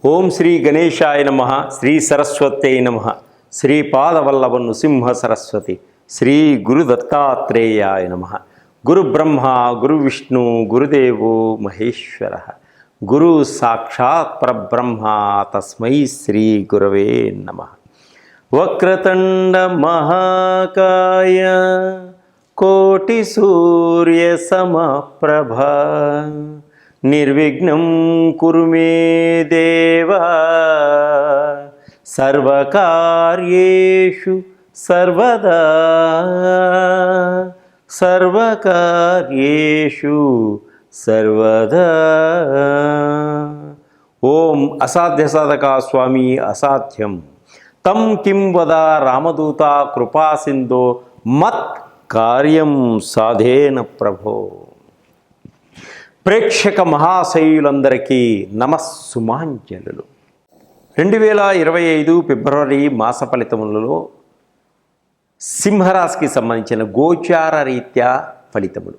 ఓం శ్రీ గణేశాయ నమః. శ్రీ సరస్వత్యై నమః. శ్రీపాదవల్లభ నృసింహ సరస్వతి. శ్రీ గురు దత్తాత్రేయాయ నమః. గురు బ్రహ్మ గురు విష్ణు గురుదేవో మహేశ్వర. గురు సాక్షాత్ పరబ్రహ్మ తస్మై శ్రీ గురవే నమః. వక్రతుండ మహాకాయ కోటి సూర్య సమప్రభ నిర్విఘ్నం కురు మే దేవ సర్వకార్యేషు సర్వదా సర్వకార్యేషు సర్వదా. ఓం అసాధ్య సాధక స్వామి అసాధ్యం తం కిం వద రామదూత కృపాసింధో మత్ కార్యం సాధేన ప్రభో. ప్రేక్షక మహాశయులందరికీ నమస్సుమాంజలులు. 2025 ఫిబ్రవరి మాస ఫలితములలో సింహరాశికి సంబంధించిన గోచార రీత్యా ఫలితములు.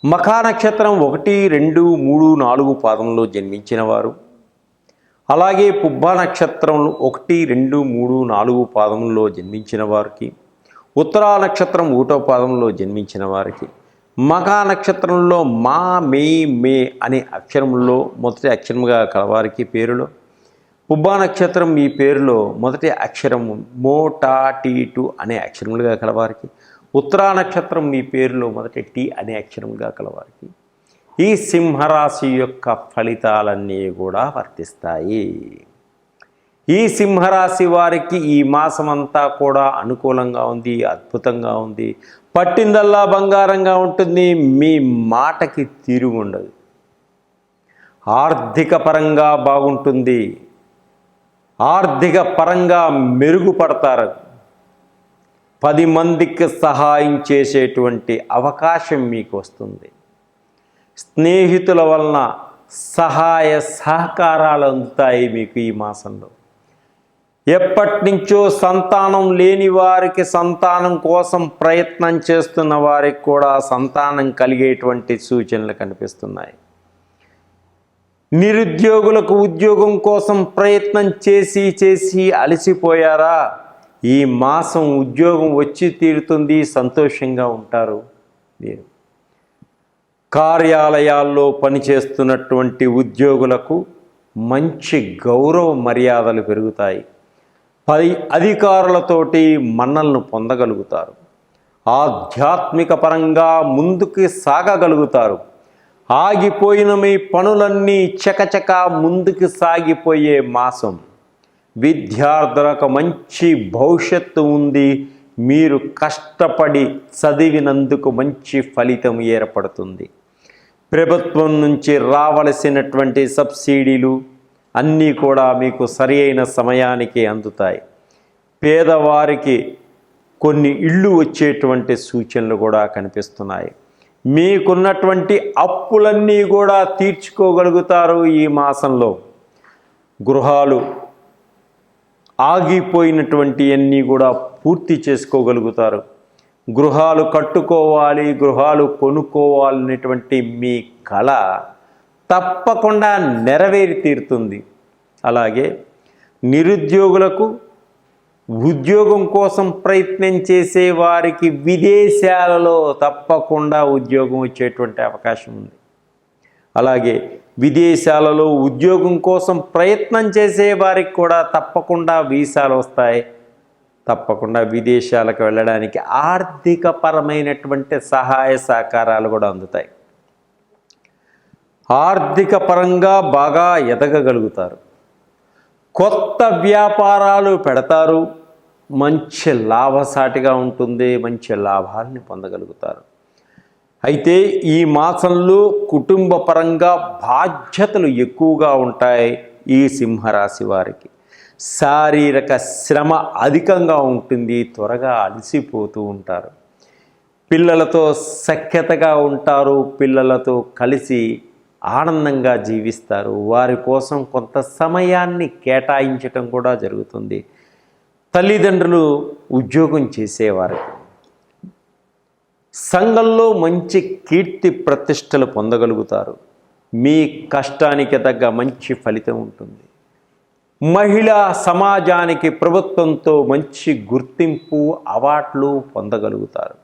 మఖా నక్షత్రం 1, 2, 3, 4 పాదంలో జన్మించిన వారు, అలాగే పుబ్బా నక్షత్రం 1, 2, 3, 4 పాదముల్లో జన్మించిన వారికి, ఉత్తరా నక్షత్రం 1వ పాదంలో జన్మించిన వారికి, మఖా నక్షత్రంలో మా మే మే అనే అక్షరముల్లో మొదటి అక్షరముగా కలవారికి పేరులో, పుబ్బా నక్షత్రం మీ పేరులో మొదటి అక్షరము మో టా టీ టు అనే అక్షరములుగా కలవారికి, ఉత్తరా నక్షత్రం మీ పేరులో మొదటి టీ అనే అక్షరములుగా కలవారికి ఈ సింహరాశి యొక్క ఫలితాలన్నీ కూడా వర్తిస్తాయి. ఈ సింహరాశి వారికి ఈ మాసమంతా కూడా అనుకూలంగా ఉంది, అద్భుతంగా ఉంది. పట్టిందల్లా బంగారంగా ఉంటుంది. మీ మాటకి తిరుగుండదు. ఆర్థిక పరంగా బాగుంటుంది. ఆర్థిక పరంగా మెరుగుపడతారు. 10 మందికి సహాయం చేసేటువంటి అవకాశం మీకు వస్తుంది. స్నేహితుల వలన సహాయ సహకారాలు అందుతాయి మీకు ఈ మాసంలో. ఎప్పటి నుంచో సంతానం లేని వారికి సంతానం కోసం ప్రయత్నం చేస్తున్న వారికి కూడా సంతానం కలిగేటువంటి సూచనలు కనిపిస్తున్నాయి. నిరుద్యోగులకు ఉద్యోగం కోసం ప్రయత్నం చేసి అలసిపోయారా? ఈ మాసం ఉద్యోగం వచ్చి తీరుతుంది, సంతోషంగా ఉంటారు మీరు. కార్యాలయాల్లో పనిచేస్తున్నటువంటి ఉద్యోగులకు మంచి గౌరవ మర్యాదలు పెరుగుతాయి. అధికారులతోటి మన్నలను పొందగలుగుతారు. ఆధ్యాత్మిక పరంగా ముందుకు సాగగలుగుతారు. ఆగిపోయిన మీ పనులన్నీ చకచక ముందుకు సాగిపోయే మాసం. విద్యార్థులకు మంచి భవిష్యత్తు ఉంది. మీరు కష్టపడి చదివినందుకు మంచి ఫలితం ఏర్పడుతుంది. ప్రభుత్వం నుంచి రావలసినటువంటి సబ్సిడీలు అన్నీ కూడా మీకు సరి అయిన సమయానికి అందుతాయి. పేదవారికి కొన్ని ఇళ్ళు వచ్చేటువంటి సూచనలు కూడా కనిపిస్తున్నాయి. మీకున్నటువంటి అప్పులన్నీ కూడా తీర్చుకోగలుగుతారు ఈ మాసంలో. గృహాలు ఆగిపోయినటువంటి అన్నీ కూడా పూర్తి చేసుకోగలుగుతారు. గృహాలు కట్టుకోవాలి, గృహాలు కొనుక్కోవాలనేటువంటి మీ కళ తప్పకుండా నెరవేరి తీరుతుంది. అలాగే నిరుద్యోగులకు ఉద్యోగం కోసం ప్రయత్నం చేసే వారికి విదేశాలలో తప్పకుండా ఉద్యోగం వచ్చేటువంటి అవకాశం ఉంది. అలాగే విదేశాలలో ఉద్యోగం కోసం ప్రయత్నం చేసే వారికి కూడా తప్పకుండా వీసాలు వస్తాయి. తప్పకుండా విదేశాలకు వెళ్ళడానికి ఆర్థిక పరమైనటువంటి సహాయ సహకారాలు కూడా అందుతాయి. ఆర్థిక పరంగా బాగా ఎదగగలుగుతారు. కొత్త వ్యాపారాలు పెడతారు. మంచి లాభసాటిగా ఉంటుంది. మంచి లాభాలని పొందగలుగుతారు. అయితే ఈ మాసంలో కుటుంబ పరంగా బాధ్యతలు ఎక్కువగా ఉంటాయి. ఈ సింహరాశి వారికి శారీరక శ్రమ అధికంగా ఉంటుంది. త్వరగా అలసిపోతూ ఉంటారు. పిల్లలతో సఖ్యతగా ఉంటారు. పిల్లలతో కలిసి ఆనందంగా జీవిస్తారు. వారి కోసం కొంత సమయాన్ని కేటాయించటం కూడా జరుగుతుంది. తల్లిదండ్రులు ఉద్యోగం చేసేవారు సంఘంలో మంచి కీర్తి ప్రతిష్టలు పొందగలుగుతారు. మీ కష్టానికి తగ్గ మంచి ఫలితం ఉంటుంది. మహిళా సమాజానికి ప్రభుత్వంతో మంచి గుర్తింపు, అవార్డులు పొందగలుగుతారు.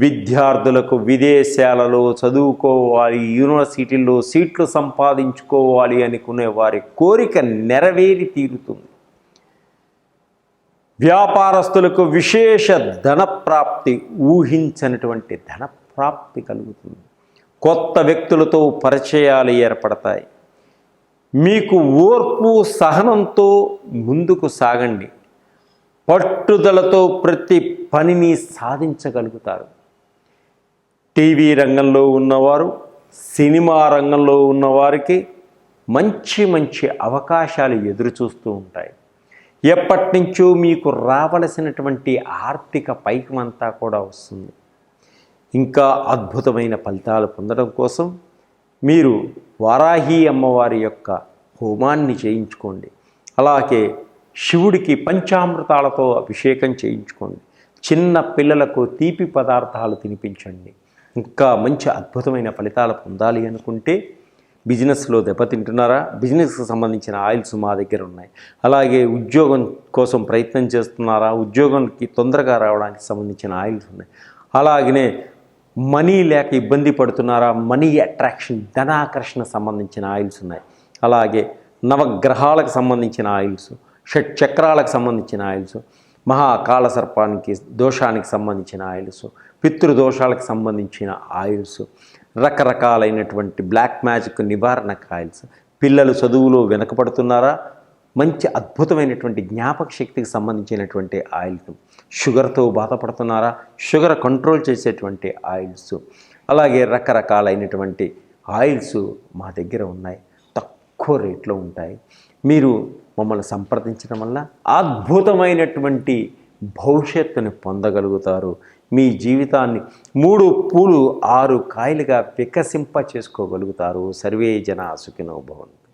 విద్యార్థులకు విదేశాలలో చదువుకోవాలి, యూనివర్సిటీల్లో సీట్లు సంపాదించుకోవాలి అనుకునే వారి కోరిక నెరవేరి తీరుతుంది. వ్యాపారస్తులకు విశేష ధనప్రాప్తి, ఊహించనటువంటి ధనప్రాప్తి కలుగుతుంది. కొత్త వ్యక్తులతో పరిచయాలు ఏర్పడతాయి. మీకు ఓర్పు సహనంతో ముందుకు సాగండి. పట్టుదలతో ప్రతి పనిని సాధించగలుగుతారు. టీవీ రంగంలో ఉన్నవారు, సినిమా రంగంలో ఉన్నవారికి మంచి మంచి అవకాశాలు ఎదురు చూస్తూ ఉంటాయి. ఎప్పటి నుంచో మీకు రావలసినటువంటి ఆర్థిక పైకమంతా కూడా వస్తుంది. ఇంకా అద్భుతమైన ఫలితాలు పొందడం కోసం మీరు వారాహి అమ్మవారి యొక్క హోమాన్ని చేయించుకోండి. అలాగే శివుడికి పంచామృతాలతో అభిషేకం చేయించుకోండి. చిన్న పిల్లలకు తీపి పదార్థాలు తినిపించండి. ఇంకా మంచి అద్భుతమైన ఫలితాలు పొందాలి అనుకుంటే, బిజినెస్లో దెబ్బతింటున్నారా? బిజినెస్కి సంబంధించిన ఆయిల్స్ మా దగ్గర ఉన్నాయి. అలాగే ఉద్యోగం కోసం ప్రయత్నం చేస్తున్నారా? ఉద్యోగానికి తొందరగా రావడానికి సంబంధించిన ఆయిల్స్ ఉన్నాయి. అలాగనే మనీ లేక ఇబ్బంది పడుతున్నారా? మనీ అట్రాక్షన్, ధనాకర్షణ సంబంధించిన ఆయిల్స్ ఉన్నాయి. అలాగే నవగ్రహాలకు సంబంధించిన ఆయిల్స్, షట్ చక్రాలకు సంబంధించిన ఆయిల్స్, మహాకాళ సర్పానికి దోషానికి సంబంధించిన ఆయిల్స్, పితృదోషాలకు సంబంధించిన ఆయిల్స్, రకరకాలైనటువంటి బ్లాక్ మ్యాజిక్ నివారణకు ఆయిల్స్. పిల్లలు చదువులో వెనకబడుతున్నారా? మంచి అద్భుతమైనటువంటి జ్ఞాపక శక్తికి సంబంధించినటువంటి ఆయిల్స్. షుగర్తో బాధపడుతున్నారా? షుగర్ కంట్రోల్ చేసేటువంటి ఆయిల్స్. అలాగే రకరకాలైనటువంటి ఆయిల్స్ మా దగ్గర ఉన్నాయి. తక్కువ రేట్లో ఉంటాయి. మీరు మమ్మల్ని సంప్రదించడం వల్ల అద్భుతమైనటువంటి భవిష్యత్తుని పొందగలుగుతారు. మీ జీవితాన్ని 3 పూలు 6 కాయలుగా వికసింప చేసుకోగలుగుతారు. సర్వే జనా సుఖినో భవంతు.